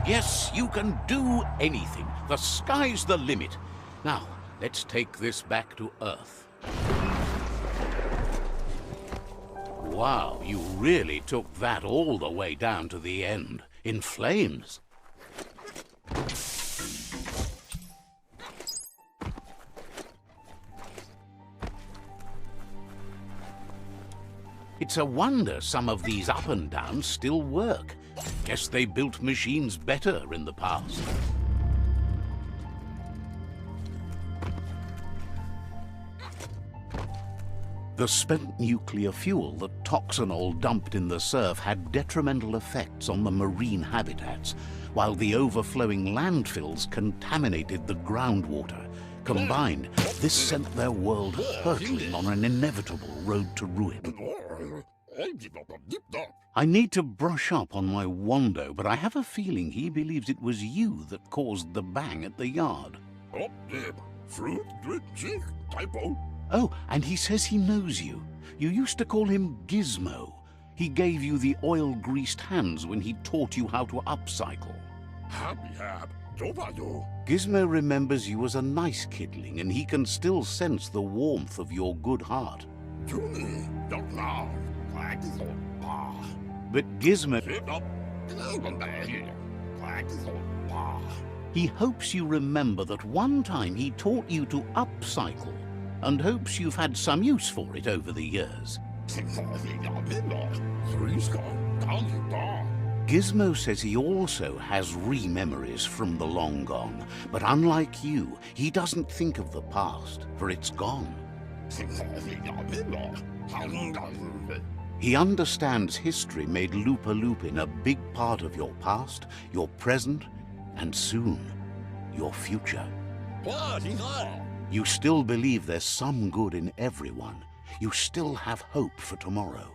Yes, you can do anything. The sky's the limit. Now, let's take this back to Earth. Wow, you really took that all the way down to the end, in flames. It's a wonder some of these up and downs still work. Guess they built machines better in the past. The spent nuclear fuel that Toxanol dumped in the surf had detrimental effects on the marine habitats, while the overflowing landfills contaminated the groundwater. Combined, this sent their world hurtling on an inevitable road to ruin. I need to brush up on my Wando, but I have a feeling he believes it was you that caused the bang at the yard. Oh, and he says he knows you. You used to call him Gizmo. He gave you the oil-greased hands when he taught you how to upcycle. Gizmo remembers you as a nice kidling, and he can still sense the warmth of your good heart. But Gizmo... He hopes you remember that one time he taught you to upcycle, and hopes you've had some use for it over the years. Gizmo says he also has re-memories from the long gone, but unlike you, he doesn't think of the past, for it's gone. He understands history made Lupa Lupin a big part of your past, your present, and soon, your future. You still believe there's some good in everyone. You still have hope for tomorrow.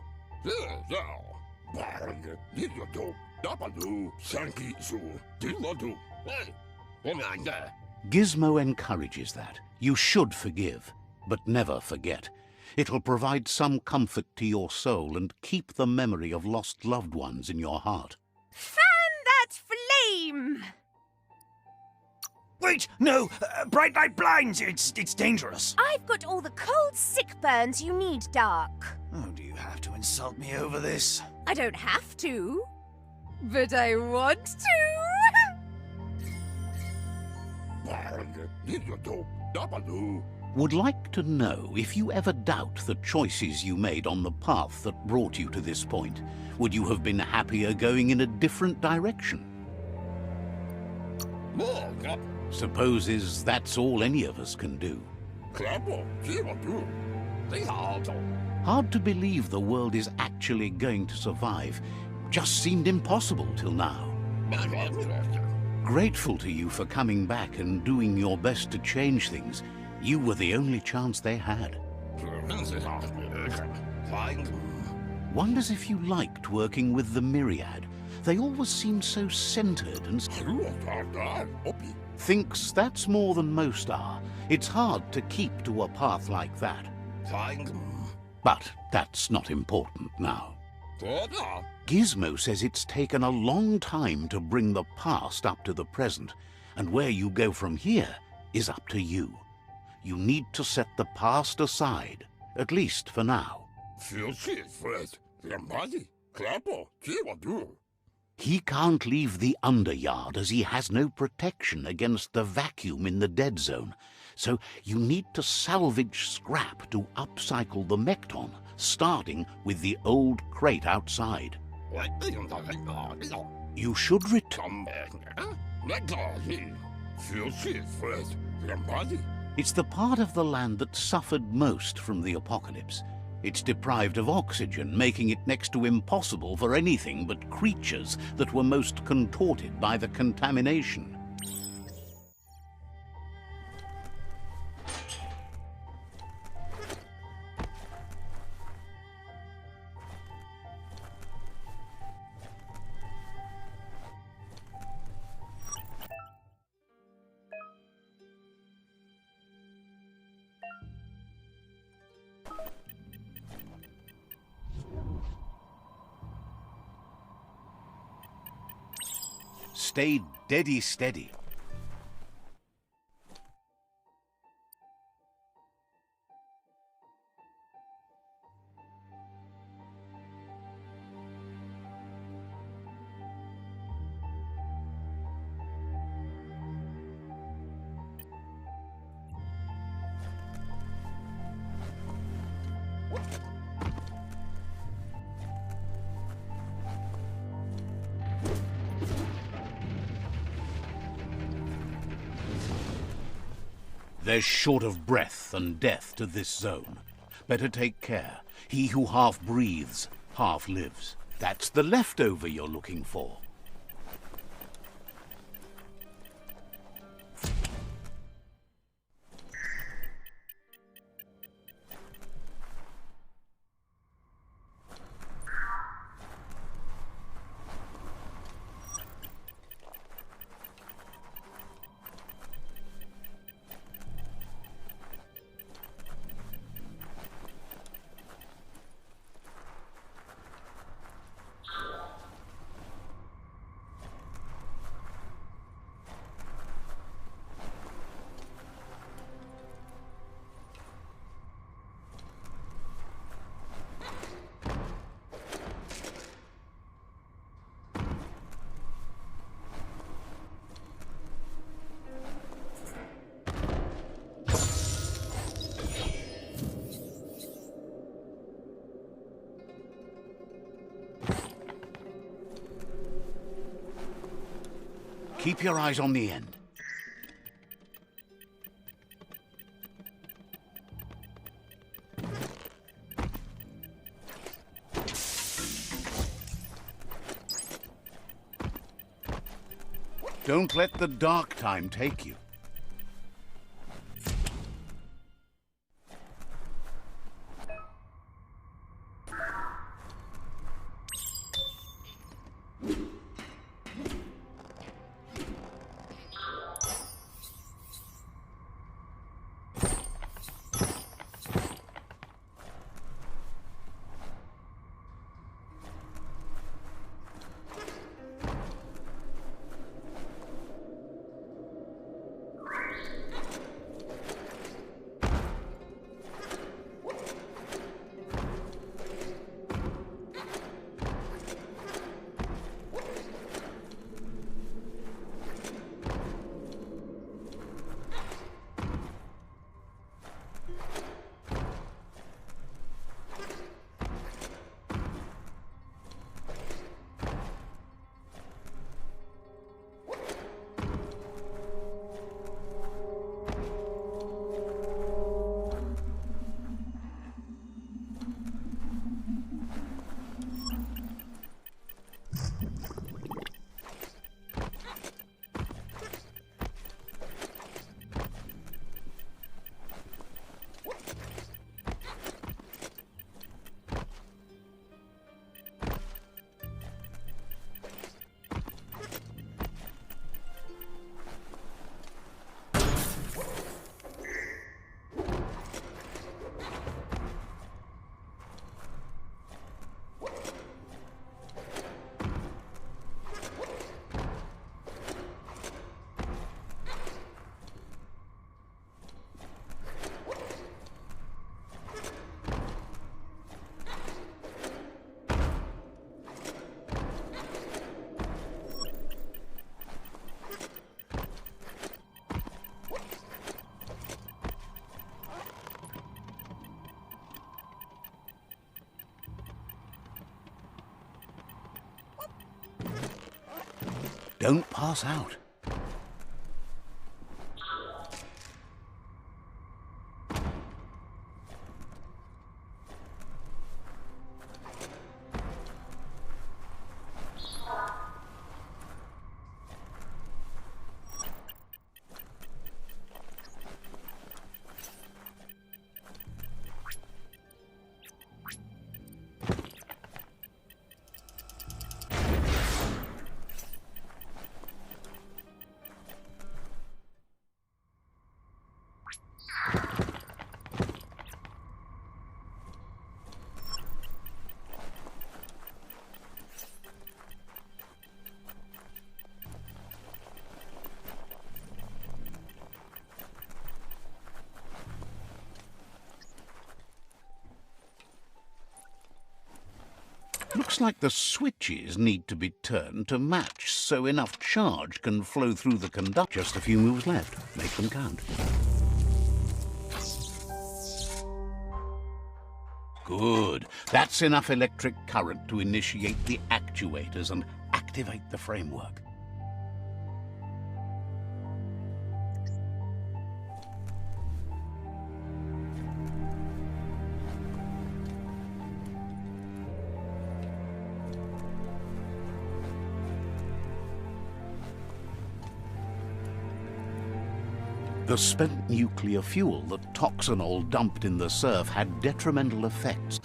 Gizmo encourages that. You should forgive, but never forget. It'll provide some comfort to your soul and keep the memory of lost loved ones in your heart. Fan that flame! Wait, no! Bright light blinds! It's dangerous. I've got all the cold sick burns you need, Dark. Oh, do you have to insult me over this? I don't have to, but I want to. Would like to know if you ever doubt the choices you made on the path that brought you to this point. Would you have been happier going in a different direction? Supposes that's all any of us can do. Hard to believe the world is actually going to survive. Just seemed impossible till now. Grateful to you for coming back and doing your best to change things. You were the only chance they had. Wonders if you liked working with the Myriad. They always seem so centered and... Thinks that's more than most are. It's hard to keep to a path like that. But that's not important now. Gizmo says it's taken a long time to bring the past up to the present, and where you go from here is up to you. You need to set the past aside, at least for now. He can't leave the underyard as he has no protection against the vacuum in the dead zone, so you need to salvage scrap to upcycle the Mekton, starting with the old crate outside. You should return. It's the part of the land that suffered most from the apocalypse. It's deprived of oxygen, making it next to impossible for anything but creatures that were most contorted by the contamination. stay deady steady. There's short of breath and death to this zone. Better take care. He who half breathes, half lives. That's the leftover you're looking for. Keep your eyes on the end. Don't let the dark time take you. Don't pass out. Looks like the switches need to be turned to match so enough charge can flow through the conductor. Just a few moves left. Make them count. Good. That's enough electric current to initiate the actuators and activate the framework. The spent nuclear fuel that Toxanol dumped in the surf had detrimental effects.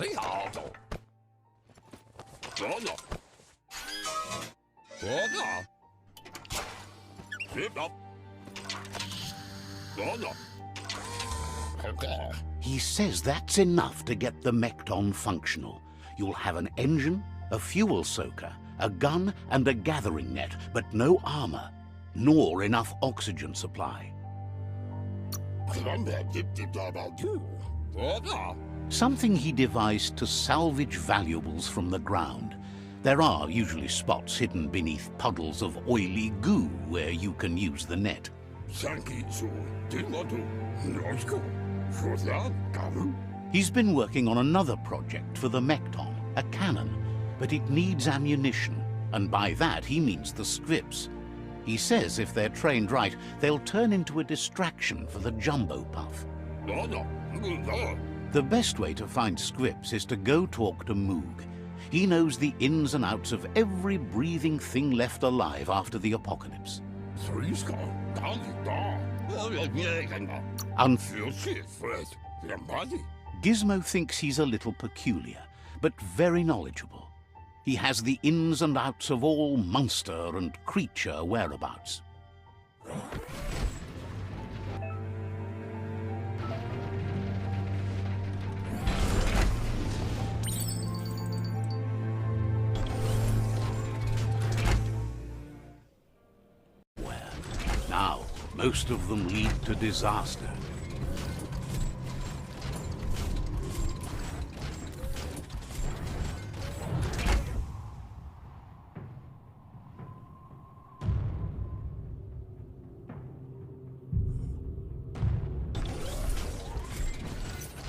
He says that's enough to get the Mekton functional. You'll have an engine, a fuel soaker, a gun, and a gathering net, but no armor, nor enough oxygen supply. Something he devised to salvage valuables from the ground. There are usually spots hidden beneath puddles of oily goo where you can use the net. He's been working on another project for the Mekton, a cannon, but it needs ammunition, and by that he means the scripts. He says if they're trained right, they'll turn into a distraction for the jumbo puff. The best way to find scripts is to go talk to Moog. He knows the ins and outs of every breathing thing left alive after the apocalypse. Gizmo thinks he's a little peculiar, but very knowledgeable. He has the ins and outs of all monster and creature whereabouts. Well, now, most of them lead to disaster.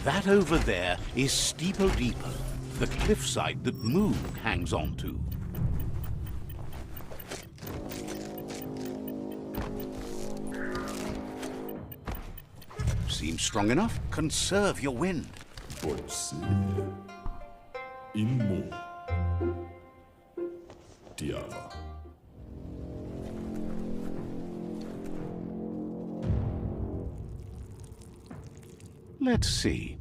That over there is Steepo Deepo, the cliffside that Moog hangs on to. Seems strong enough? Conserve your wind. Let's see.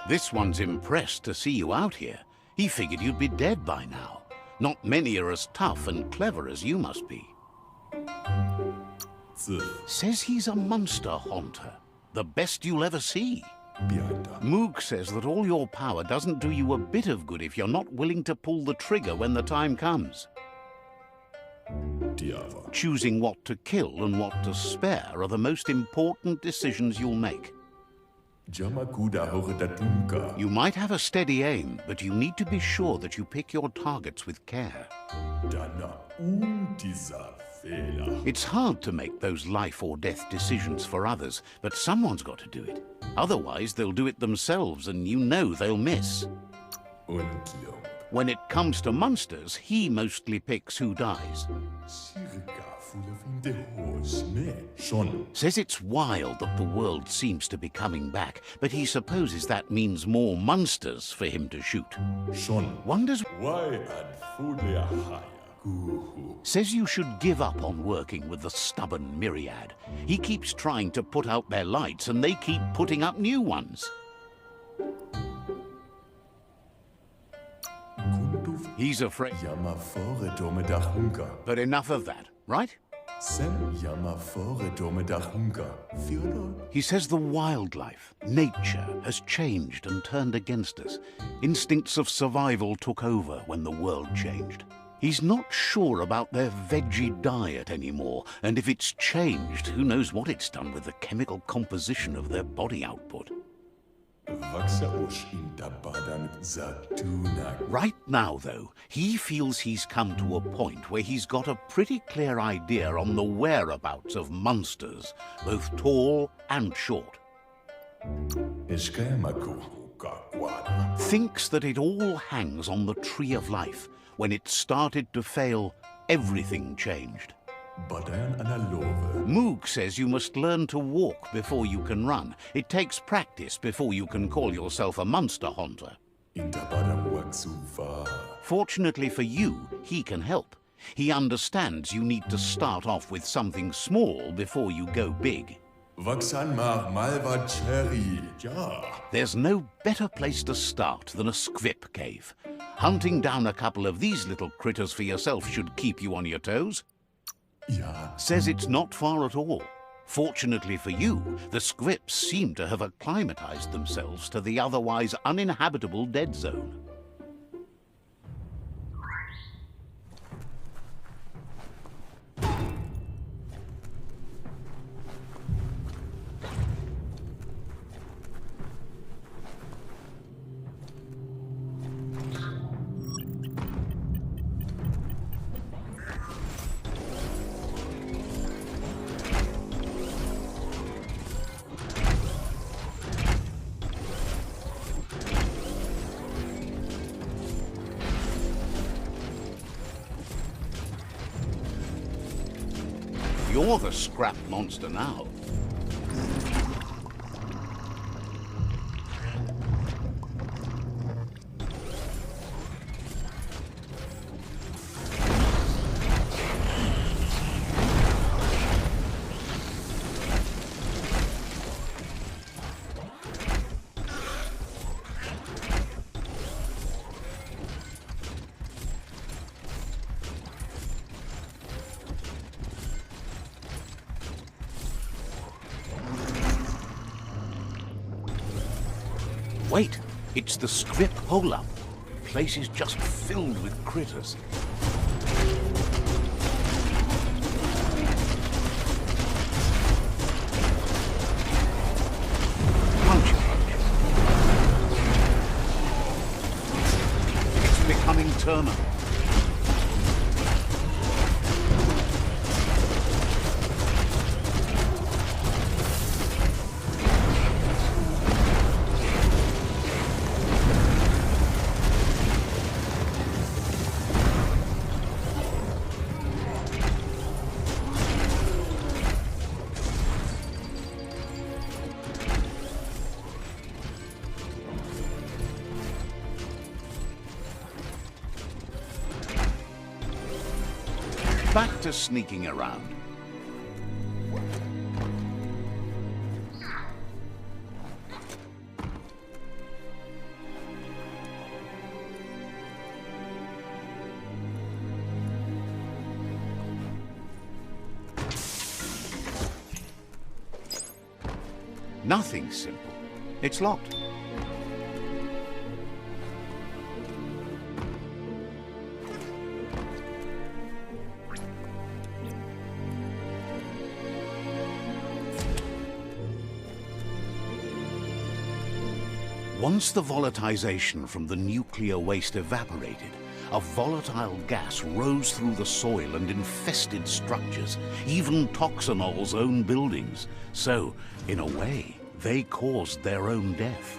This one's impressed to see you out here. He figured you'd be dead by now. Not many are as tough and clever as you must be. Says he's a monster haunter, the best you'll ever see. Moog says that all your power doesn't do you a bit of good if you're not willing to pull the trigger when the time comes. Choosing what to kill and what to spare are the most important decisions you'll make. You might have a steady aim, but you need to be sure that you pick your targets with care. It's hard to make those life or death decisions for others, but someone's got to do it. Otherwise, they'll do it themselves, and you know they'll miss. When it comes to monsters, he mostly picks who dies. Says it's wild that the world seems to be coming back, but he supposes that means more monsters for him to shoot. Wonders why. Says you should give up on working with the stubborn Myriad. He keeps trying to put out their lights and they keep putting up new ones. He's afraid. But enough of that, right? He says the wildlife, nature, has changed and turned against us. Instincts of survival took over when the world changed. He's not sure about their veggie diet anymore, and if it's changed, who knows what it's done with the chemical composition of their body output. Right now, though, he feels he's come to a point where he's got a pretty clear idea on the whereabouts of monsters, both tall and short. Thinks that it all hangs on the tree of life. When it started to fail, everything changed. Moog says you must learn to walk before you can run. It takes practice before you can call yourself a monster hunter. Fortunately for you, he can help. He understands you need to start off with something small before you go big. There's no better place to start than a squip cave. Hunting down a couple of these little critters for yourself should keep you on your toes. Says it's not far at all. Fortunately for you, the squips seem to have acclimatized themselves to the otherwise uninhabitable dead zone. You're the scrap monster now. Wait, it's the scrip hole-up. The place is just filled with critters. Punch. It's becoming terminal. Back to sneaking around. Nothing's simple. It's locked. Once the volatilization from the nuclear waste evaporated, a volatile gas rose through the soil and infested structures, even Toxanol's own buildings. So, in a way, they caused their own death.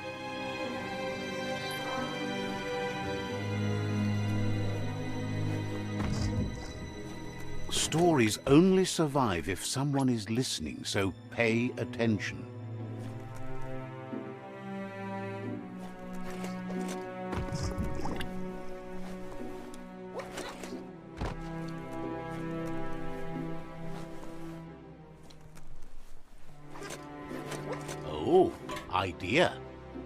Stories only survive if someone is listening, so pay attention. Oh, idea.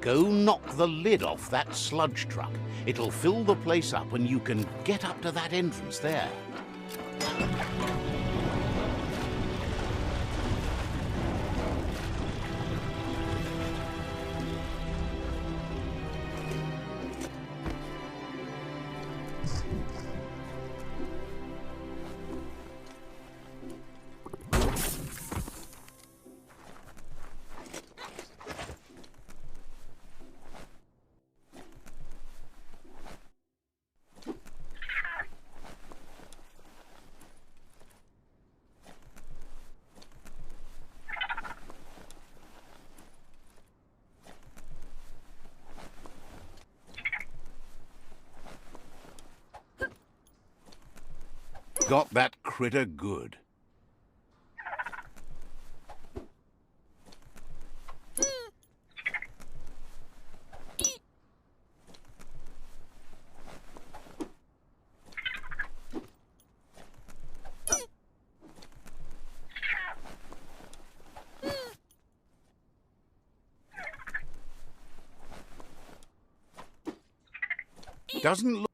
Go knock the lid off that sludge truck. It'll fill the place up and you can get up to that entrance there. got that critter good. Doesn't look...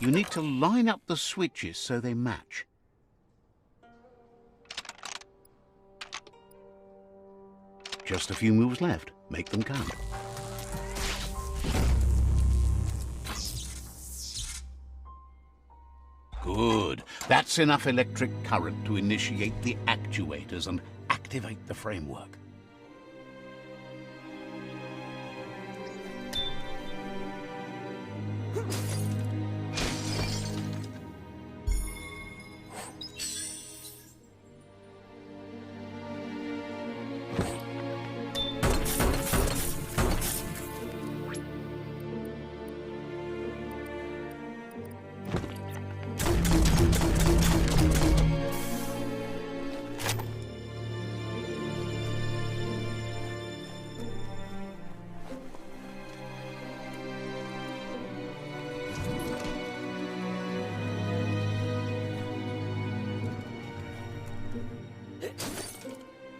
You need to line up the switches so they match. Just a few moves left. Make them count. Good. That's enough electric current to initiate the actuators and activate the framework.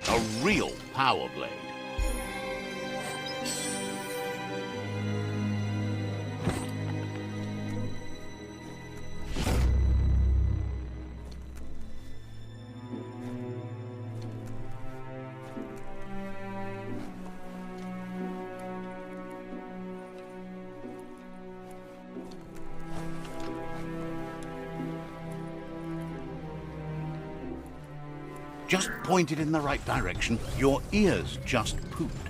A real power blade. Just point it in the right direction. Your ears just pooped.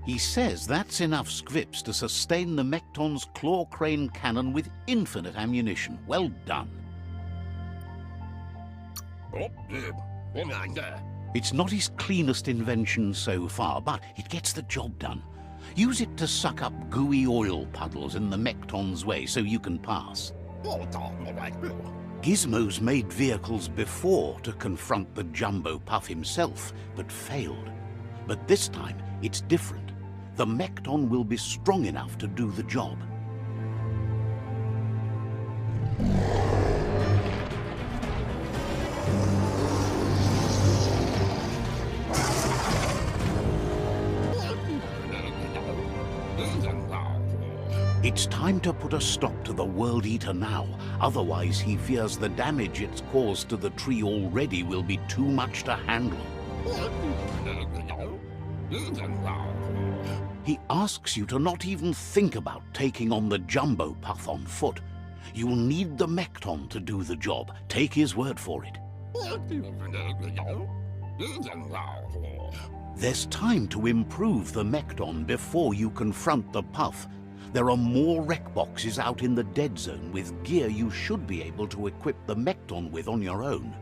He says that's enough scripts to sustain the Mekton's claw crane cannon with infinite ammunition. Well done. It's not his cleanest invention so far, but it gets the job done. Use it to suck up gooey oil puddles in the Mekton's way so you can pass. Gizmo's made vehicles before to confront the Jumbo Puff himself, but failed. But this time, it's different. The Mekton will be strong enough to do the job. It's time to put a stop to the World Eater now. Otherwise, he fears the damage it's caused to the tree already will be too much to handle. He asks you to not even think about taking on the Jumbo Puff on foot. You'll need the Mekton to do the job. Take his word for it. There's time to improve the Mekton before you confront the Puff. There are more wreck boxes out in the dead zone with gear you should be able to equip the Mekton with on your own.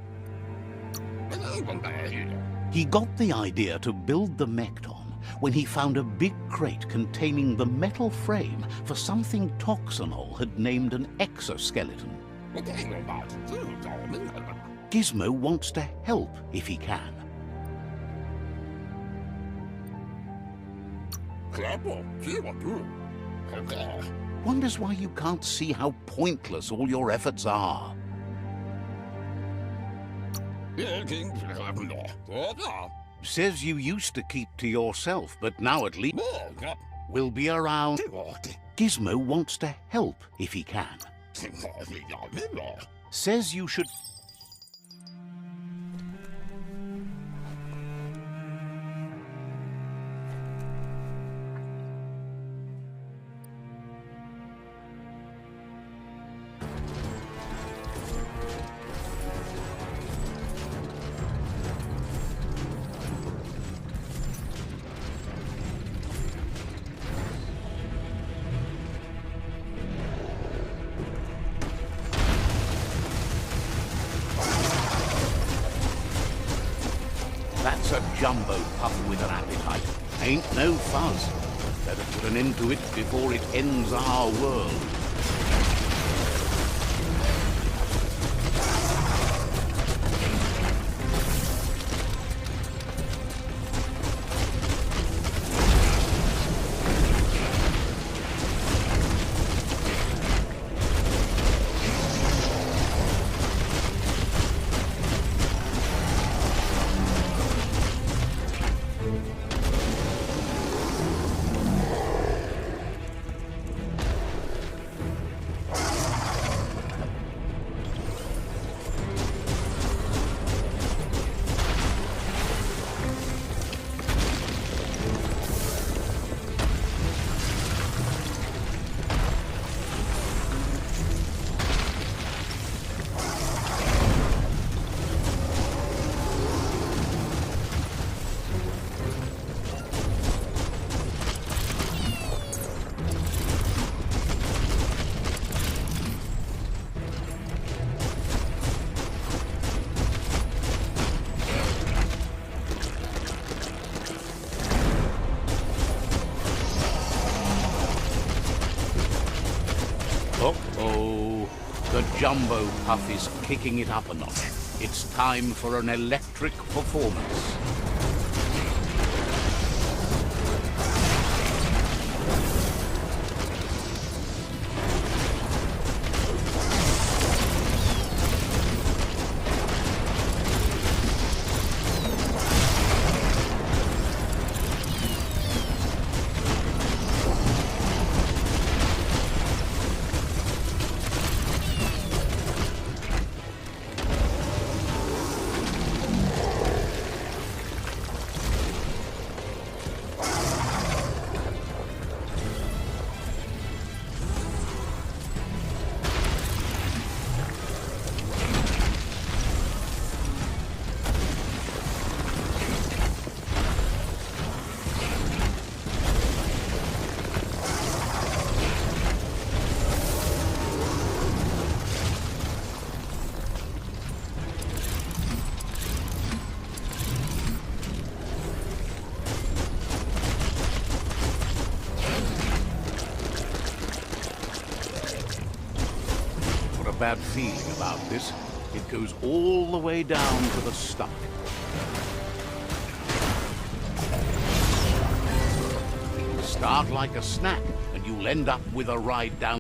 He got the idea to build the Mekton when he found a big crate containing the metal frame for something Toxanol had named an exoskeleton. Gizmo wants to help if he can. Wonders why you can't see how pointless all your efforts are. Says you used to keep to yourself, but now at least will be around. Gizmo wants to help if he can. Says you should... That's a Jumbo Puff with an appetite. Ain't no fuzz. Better put an end to it before it ends our world. Uh-oh. The Jumbo Puff is kicking it up a notch. It's time for an electric performance. Bad feeling about this. It goes all the way down to the stomach. Start like a snack, and you'll end up with a ride down.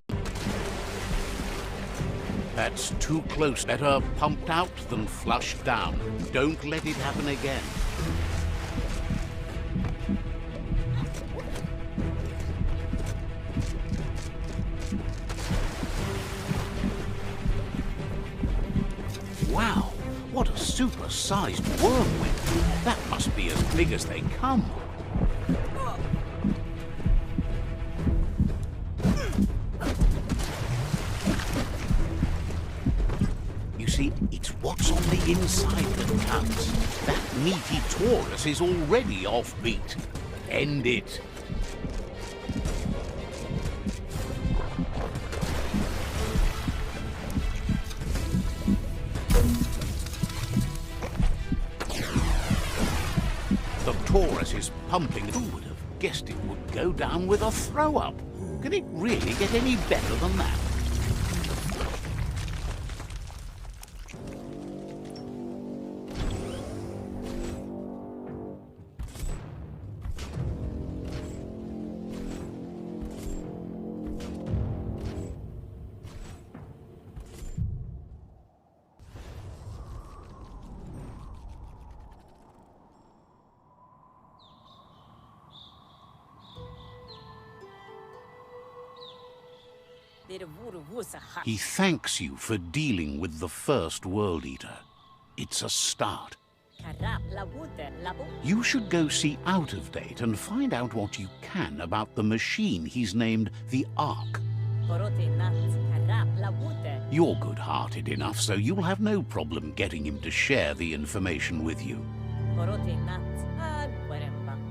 That's too close. Better pumped out than flushed down. Don't let it happen again. super-sized whirlwind. That must be as big as they come. You see, it's what's on the inside that counts. That meaty Taurus is already offbeat. End it. The Taurus is pumping. Who would have guessed it would go down with a throw-up? Can it really get any better than that? He thanks you for dealing with the first World Eater. It's a start. You should go see Out of Date and find out what you can about the machine he's named the Ark. You're good-hearted enough, so you'll have no problem getting him to share the information with you.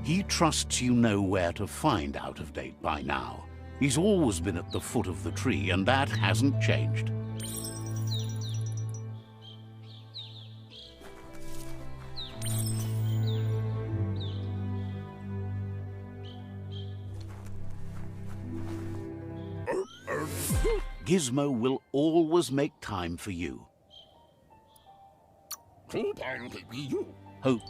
He trusts you know where to find Out of Date by now. He's always been at the foot of the tree, and that hasn't changed. Gizmo will always make time for you. Hope.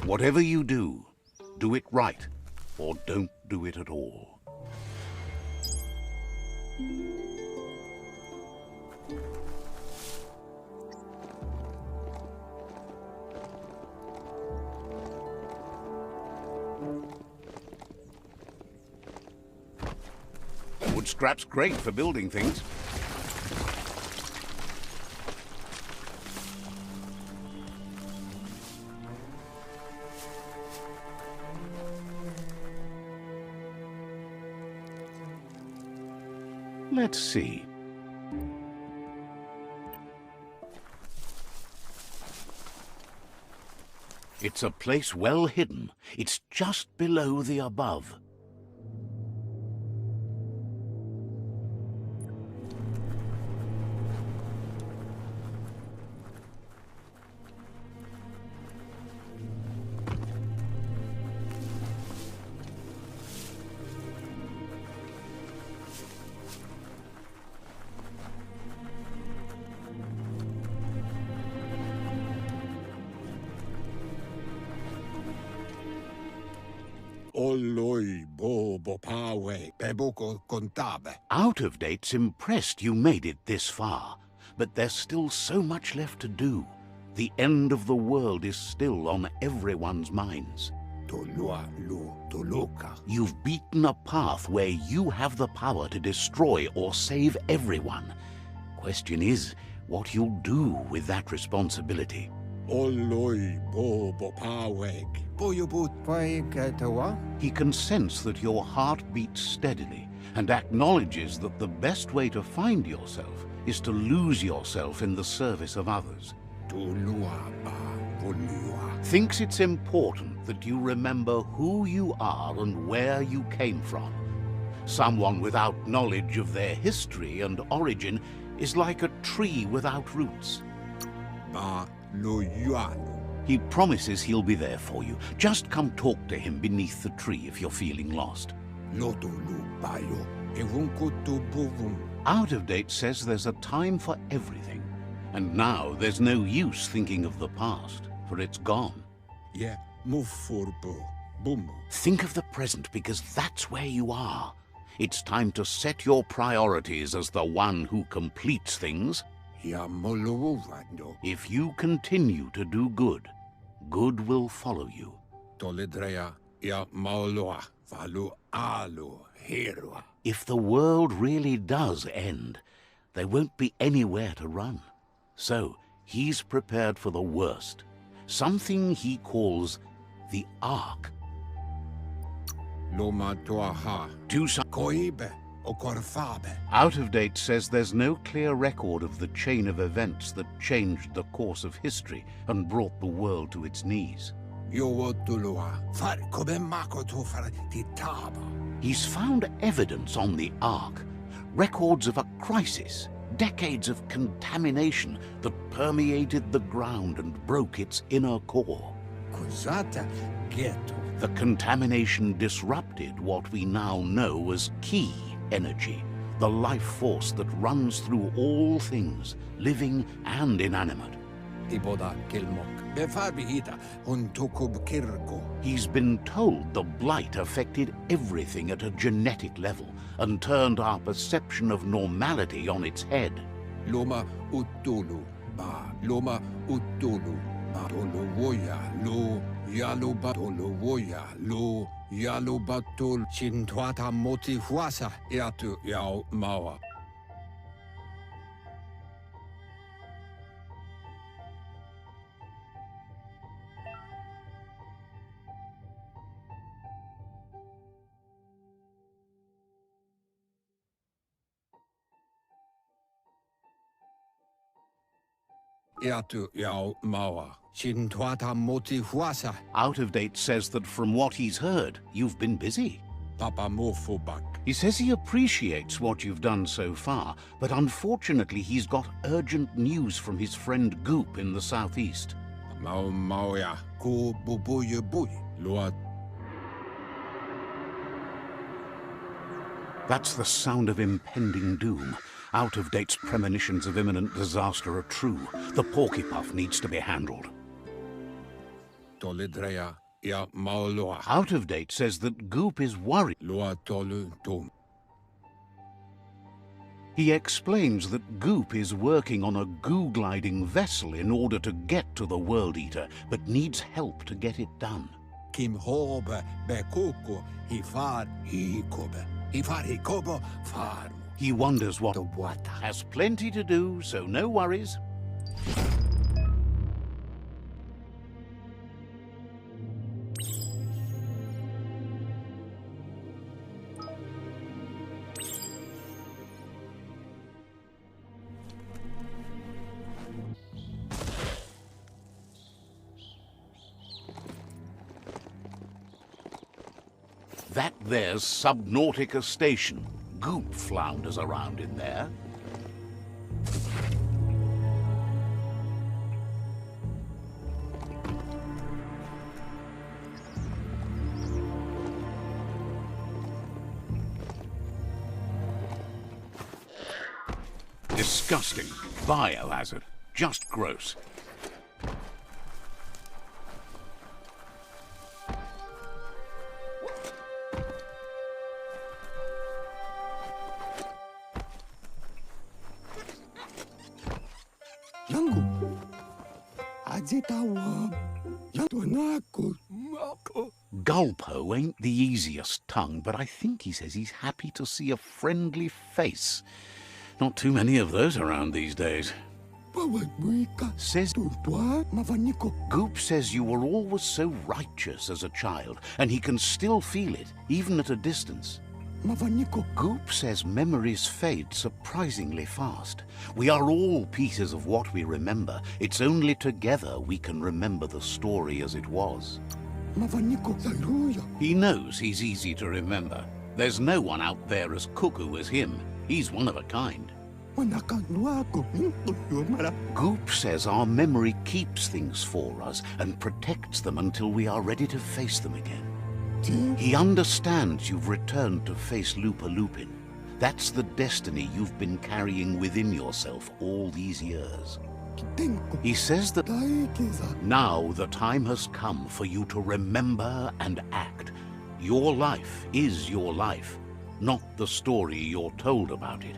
Whatever you do it right, or don't do it at all. Wood scrap's great for building things. Let's see. It's a place well hidden. It's just below the above. Out of Date's impressed you made it this far, but there's still so much left to do. The end of the world is still on everyone's minds. You've beaten a path where you have the power to destroy or save everyone. Question is, what you'll do with that responsibility. He can sense that your heart beats steadily and acknowledges that the best way to find yourself is to lose yourself in the service of others. Thinks it's important that you remember who you are and where you came from. Someone without knowledge of their history and origin is like a tree without roots. He promises he'll be there for you. Just come talk to him beneath the tree if you're feeling lost. Out of Date says there's a time for everything. And now there's no use thinking of the past, for it's gone. Think of the present, because that's where you are. It's time to set your priorities as the one who completes things. If you continue to do good, good will follow you. If the world really does end, there won't be anywhere to run. So he's prepared for the worst, something he calls the Ark. Out of Date says there's no clear record of the chain of events that changed the course of history and brought the world to its knees. He's found evidence on the Ark, records of a crisis, decades of contamination that permeated the ground and broke its inner core. The contamination disrupted what we now know as Ki energy, the life force that runs through all things, living and inanimate. He's been told the blight affected everything at a genetic level and turned our perception of normality on its head. Out of Date says that from what he's heard, you've been busy. He says he appreciates what you've done so far, but unfortunately he's got urgent news from his friend Goop in the southeast. That's the sound of impending doom. Out of Date's premonitions of imminent disaster are true. The Porkypuff needs to be handled. Out of Date says that Goop is worried. He explains that Goop is working on a goo-gliding vessel in order to get to the World Eater, but needs help to get it done. He wonders what has plenty to do, so no worries. That there's Subnautica Station. Goop flounders around in there. Disgusting. Biohazard. Just gross. Gulpo ain't the easiest tongue, but I think he says he's happy to see a friendly face. Not too many of those around these days. Goop says you were always so righteous as a child, and he can still feel it, even at a distance. Goop says memories fade surprisingly fast. We are all pieces of what we remember. It's only together we can remember the story as it was. He knows he's easy to remember. There's no one out there as cuckoo as him. He's one of a kind. Goop says our memory keeps things for us and protects them until we are ready to face them again. He understands you've returned to face Lupa Lupin. That's the destiny you've been carrying within yourself all these years. He says that now the time has come for you to remember and act. Your life is your life, not the story you're told about it.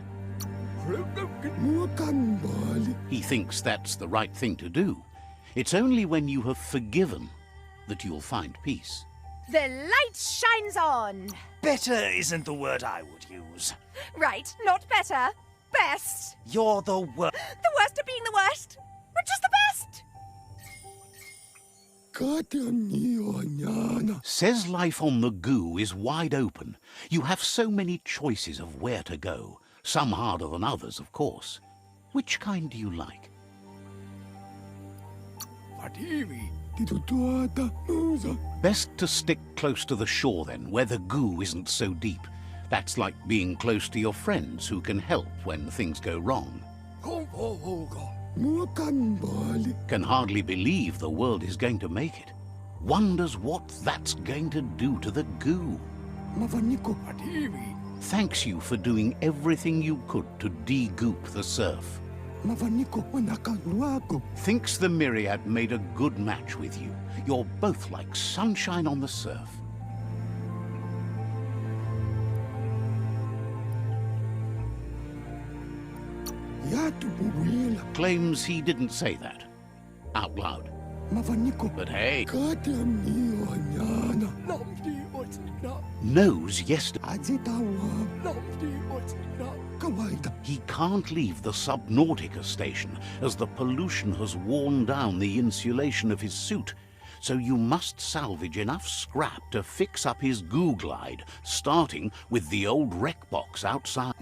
He thinks that's the right thing to do. It's only when you have forgiven that you'll find peace. The light shines on. Better isn't the word I would use. Right, not better. Best. You're the worst. The worst of being the worst. We're just the best. Says life on the goo is wide open. You have so many choices of where to go. Some harder than others, of course. Which kind do you like? Best to stick close to the shore then, where the goo isn't so deep. That's like being close to your friends who can help when things go wrong. Can hardly believe the world is going to make it. Wonders what that's going to do to the goo. Thanks you for doing everything you could to de-goop the surf. Thinks the Myriad made a good match with you. You're both like sunshine on the surf. Claims he didn't say that out loud. But hey, knows yesterday he can't leave the Subnautica station as the pollution has worn down the insulation of his suit. So you must salvage enough scrap to fix up his goo glide, starting with the old wreck box outside.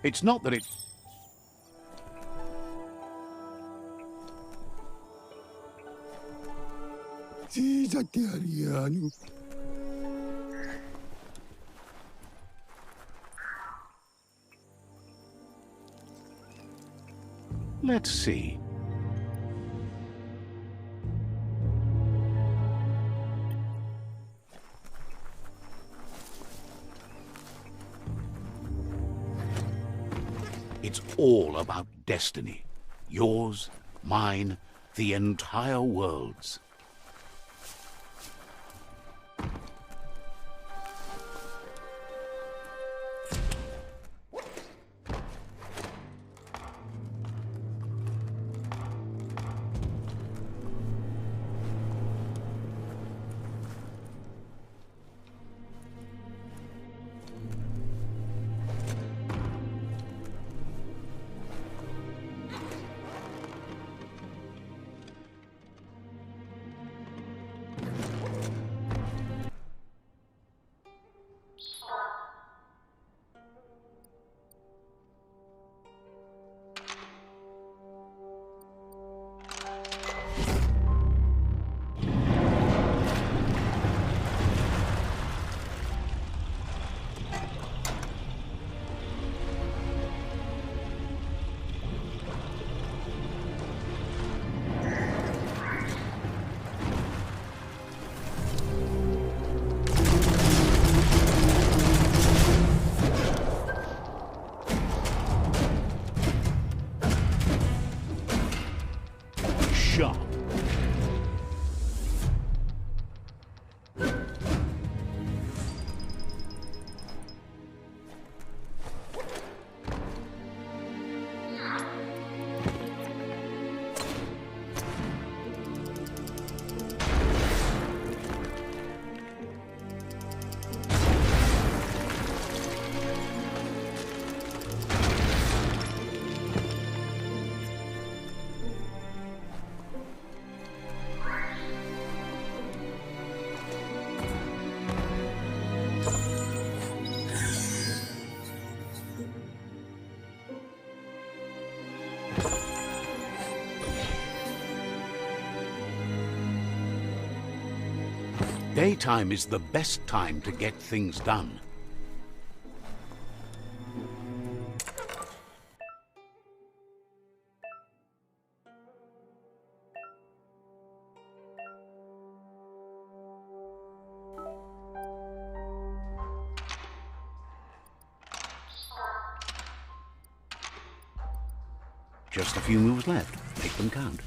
It's not that it... Let's see. It's all about destiny. Yours, mine, the entire world's. Daytime is the best time to get things done. Just a few moves left. Make them count.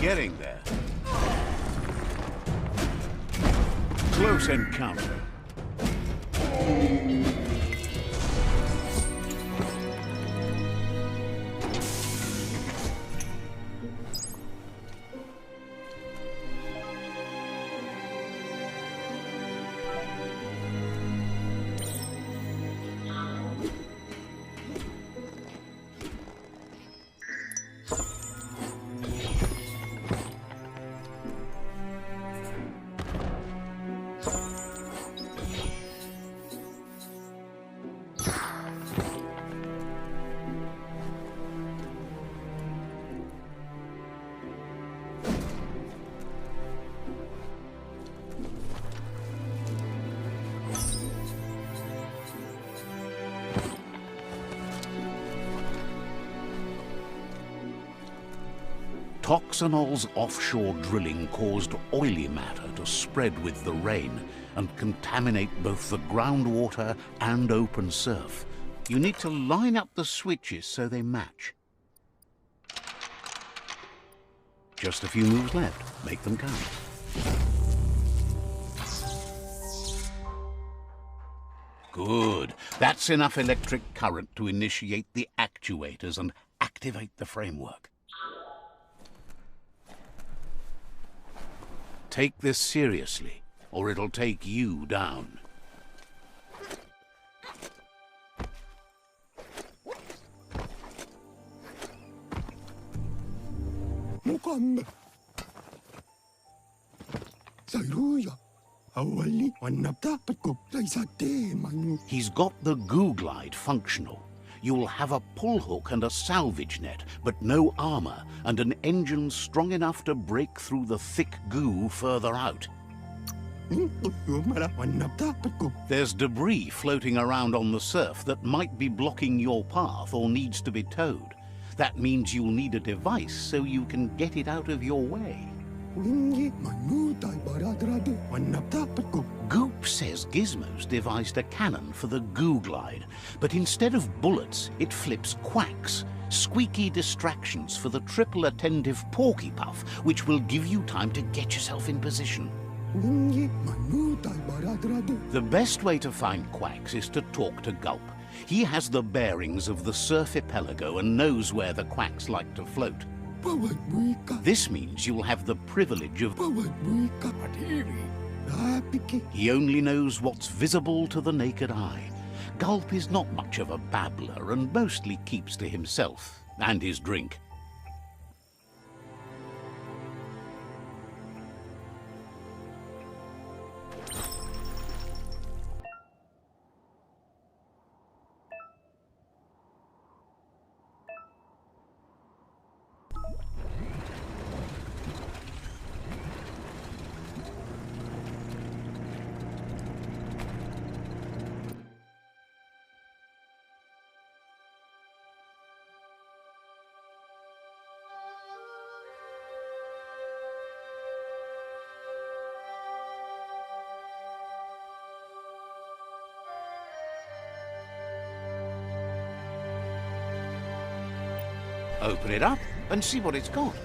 Getting there. Close encounter. Toxanol's offshore drilling caused oily matter to spread with the rain and contaminate both the groundwater and open surf. You need to line up the switches so they match. Just a few moves left. Make them count. Good. That's enough electric current to initiate the actuators and activate the framework. Take this seriously, or it'll take you down. He's got the goo glide functional. You'll have a pull hook and a salvage net, but no armor, and an engine strong enough to break through the thick goo further out. There's debris floating around on the surf that might be blocking your path or needs to be towed. That means you'll need a device so you can get it out of your way. Goop says Gizmo's devised a cannon for the goo glide, but instead of bullets, it flips quacks, squeaky distractions for the triple attentive porky puff, which will give you time to get yourself in position. The best way to find quacks is to talk to Gulp. He has the bearings of the surf archipelago and knows where the quacks like to float. This means you'll have the privilege of... He only knows what's visible to the naked eye. Gulp is not much of a babbler and mostly keeps to himself and his drink. Open it up and see what it's got.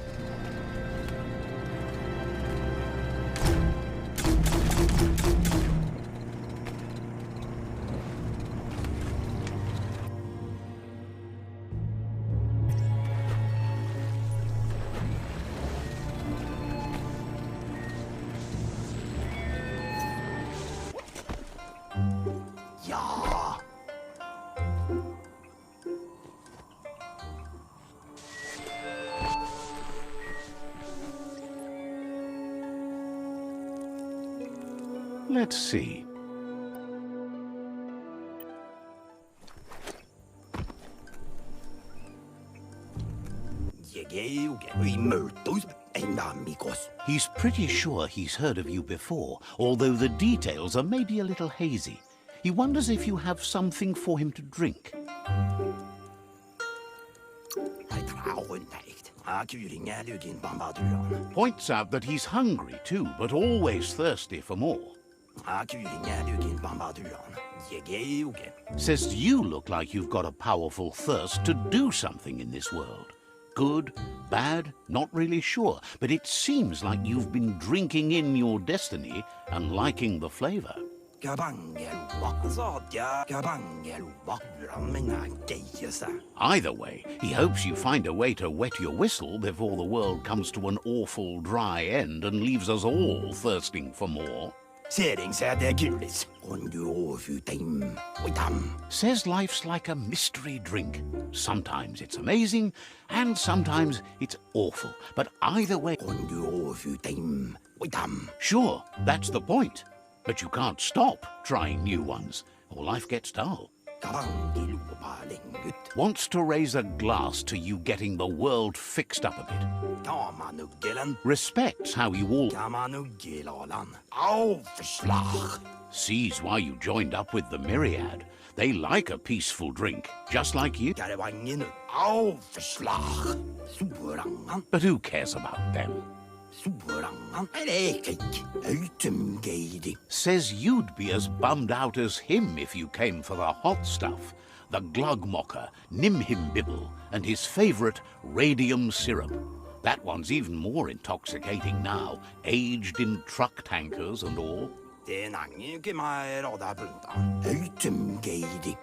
Let's see. He's pretty sure he's heard of you before, although the details are maybe a little hazy. He wonders if you have something for him to drink. Points out that he's hungry too, but always thirsty for more. Says you look like you've got a powerful thirst to do something in this world. Good, bad, not really sure, but it seems like you've been drinking in your destiny and liking the flavor. Either way, he hopes you find a way to wet your whistle before the world comes to an awful dry end and leaves us all thirsting for more. Says life's like a mystery drink. Sometimes it's amazing, and sometimes it's awful. But either way... Sure, that's the point. But you can't stop trying new ones, or life gets dull. Wants to raise a glass to you getting the world fixed up a bit. Respects how you all... Sees why you joined up with the Myriad. They like a peaceful drink, just like you. But who cares about them? Says you'd be as bummed out as him if you came for the hot stuff. The Glugmocker, Nimhimbibble, and his favourite radium syrup. That one's even more intoxicating now, aged in truck tankers and all.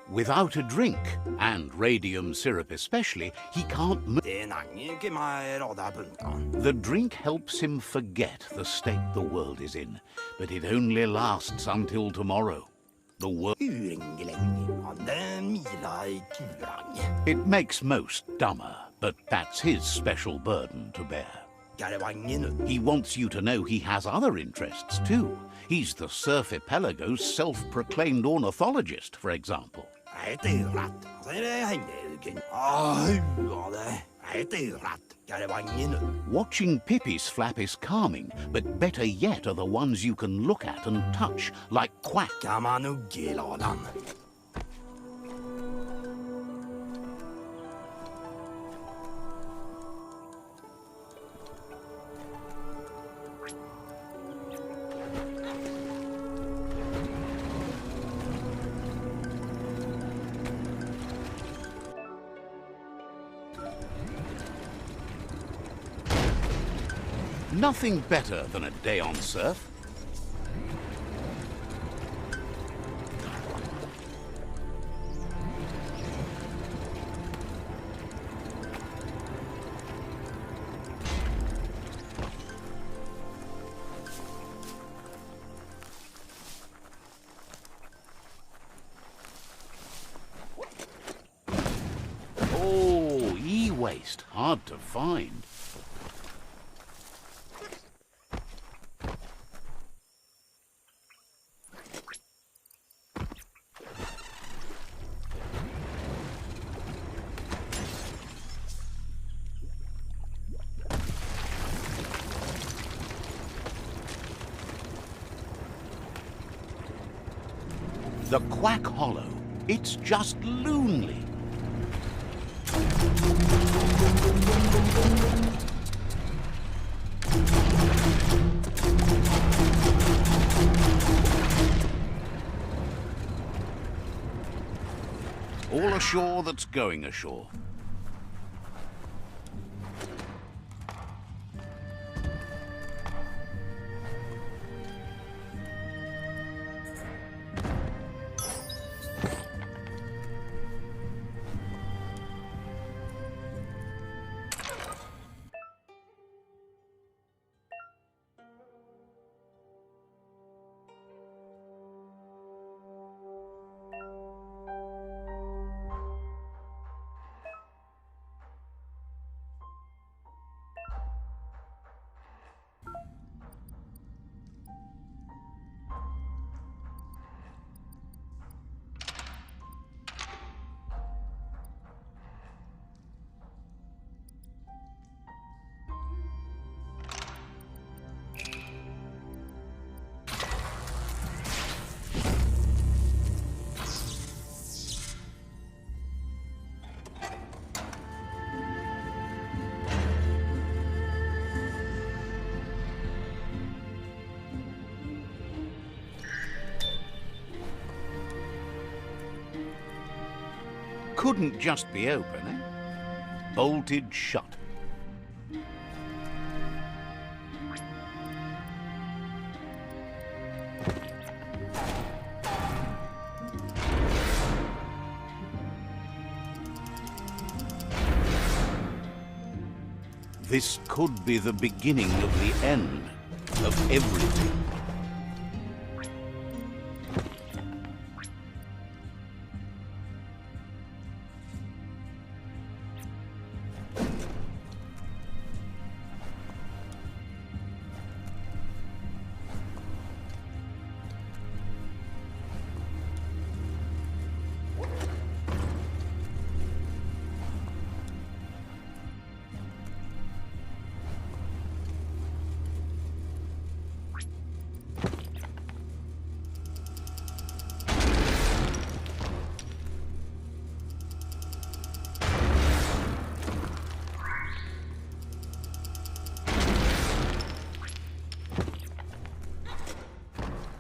Without a drink, and radium syrup especially, he can't move. The drink helps him forget the state the world is in, but it only lasts until tomorrow. The world... It makes most dumber, but that's his special burden to bear. He wants you to know he has other interests too. He's the Surf Archipelago's self-proclaimed ornithologist, for example. Watching pippies flap is calming, but better yet are the ones you can look at and touch, like Quack. Nothing better than a day on surf. Oh, e-waste, hard to find. The Quack Hollow. It's just lonely. All ashore that's going ashore. Couldn't just be open, eh? Bolted shut. This could be the beginning of the end of everything.